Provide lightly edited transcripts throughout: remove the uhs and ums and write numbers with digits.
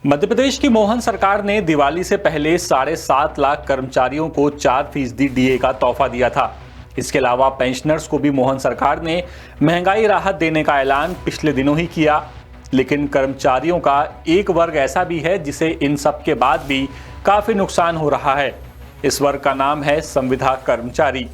मध्य प्रदेश की मोहन सरकार ने दिवाली से पहले 7.5 लाख कर्मचारियों को 4% डीए का तोहफा दिया था। इसके अलावा पेंशनर्स को भी मोहन सरकार ने महंगाई राहत देने का ऐलान पिछले दिनों ही किया। लेकिन कर्मचारियों का एक वर्ग ऐसा भी है जिसे इन सब के बाद भी काफी नुकसान हो रहा है। इस वर्ग का नाम है संविदा कर्मचारी।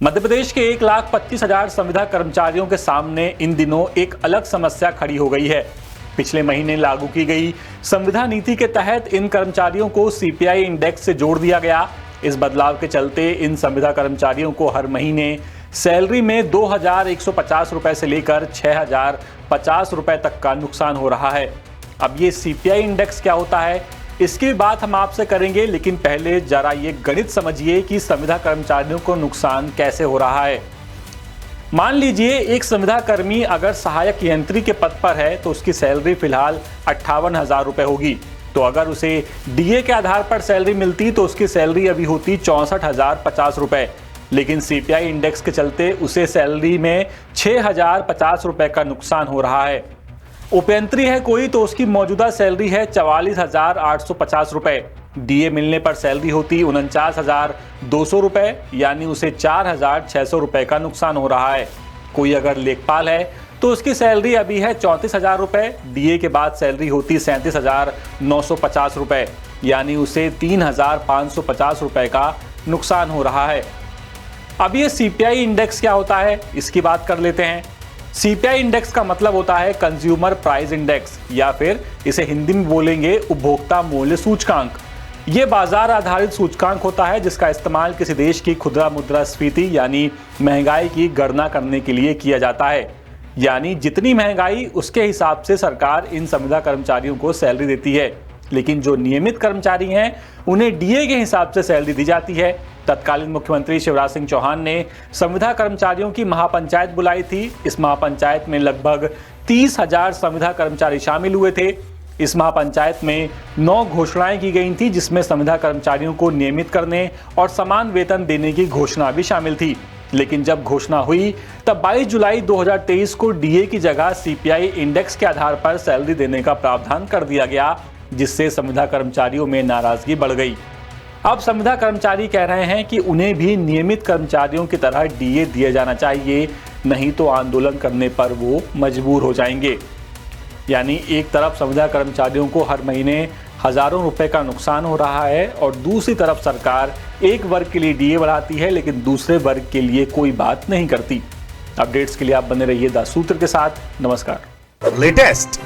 मध्य प्रदेश के 1,25,000 संविदा कर्मचारियों के सामने इन दिनों एक अलग समस्या खड़ी हो गई है। पिछले महीने लागू की गई संविदा नीति के तहत इन कर्मचारियों को सीपीआई इंडेक्स से जोड़ दिया गया। इस बदलाव के चलते इन संविदा कर्मचारियों को हर महीने सैलरी में 2,150 रुपए से लेकर 6,050 रुपए तक का नुकसान हो रहा है। अब ये सीपीआई इंडेक्स क्या होता है, इसकी बात हम आपसे करेंगे, लेकिन पहले जरा ये गणित समझिए कि संविदा कर्मचारियों को नुकसान कैसे हो रहा है। मान लीजिए एक संविदा कर्मी अगर सहायक यंत्री के पद पर है तो उसकी सैलरी फिलहाल 58,000 रुपए होगी। तो अगर उसे डीए के आधार पर सैलरी मिलती तो उसकी सैलरी अभी होती 64,050 रुपए। लेकिन सीपीआई इंडेक्स के चलते उसे सैलरी में 6,050 रुपए का नुकसान हो रहा है। उपयंत्री है कोई तो उसकी मौजूदा सैलरी है 44,850 रुपए। डीए मिलने पर सैलरी होती 49,200 रुपए, यानी उसे 4,600 रुपए का नुकसान हो रहा है। कोई अगर लेखपाल है तो उसकी सैलरी अभी है 34,000 रुपए। डीए के बाद सैलरी होती 37,950 रुपए, यानी उसे 3,550 रुपए का नुकसान हो रहा है। अब ये सीपीआई इंडेक्स क्या होता है, इसकी बात कर लेते हैं। सीपीआई इंडेक्स का मतलब होता है कंज्यूमर प्राइस इंडेक्स, या फिर इसे हिंदी में बोलेंगे उपभोक्ता मूल्य सूचकांक। ये बाजार आधारित सूचकांक होता है जिसका इस्तेमाल किसी देश की खुदरा मुद्रास्फीति यानी महंगाई की गणना करने के लिए किया जाता है। यानी जितनी महंगाई उसके हिसाब से सरकार इन संविदा कर्मचारियों को सैलरी देती है। लेकिन जो नियमित कर्मचारी हैं उन्हें डीए के हिसाब से सैलरी दी जाती है। तत्कालीन मुख्यमंत्री शिवराज सिंह चौहान ने संविदा कर्मचारियों की महापंचायत बुलाई थी। इस महापंचायत में लगभग 30,000 संविदा कर्मचारी शामिल हुए थे। इस महापंचायत में 9 घोषणाएं की गई थी, जिसमें संविदा कर्मचारियों को नियमित करने और समान वेतन देने की घोषणा भी शामिल थी। लेकिन जब घोषणा हुई तब 22 जुलाई 2023 को डीए की जगह सीपीआई इंडेक्स के आधार पर सैलरी देने का प्रावधान कर दिया गया, जिससे संविदा कर्मचारियों में नाराजगी बढ़ गई। अब संविदा कर्मचारी कह रहे हैं कि उन्हें भी नियमित कर्मचारियों की तरह डीए दिया जाना चाहिए, नहीं तो आंदोलन करने पर वो मजबूर हो जाएंगे। यानी एक तरफ संविदा कर्मचारियों को हर महीने हजारों रुपए का नुकसान हो रहा है और दूसरी तरफ सरकार एक वर्ग के लिए डीए बढ़ाती है, लेकिन दूसरे वर्ग के लिए कोई बात नहीं करती। अपडेट्स के लिए आप बने रहिए द सूत्र के साथ। नमस्कार। लेटेस्ट,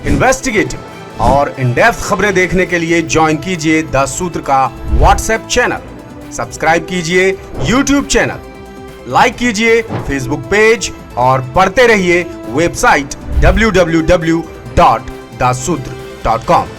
इन्वेस्टिगेटिव और इन डेप्थ खबरें देखने के लिए ज्वाइन कीजिए द सूत्र का व्हाट्सएप चैनल, सब्सक्राइब कीजिए यूट्यूब चैनल, लाइक कीजिए फेसबुक पेज और पढ़ते रहिए वेबसाइट www.dasudr.com।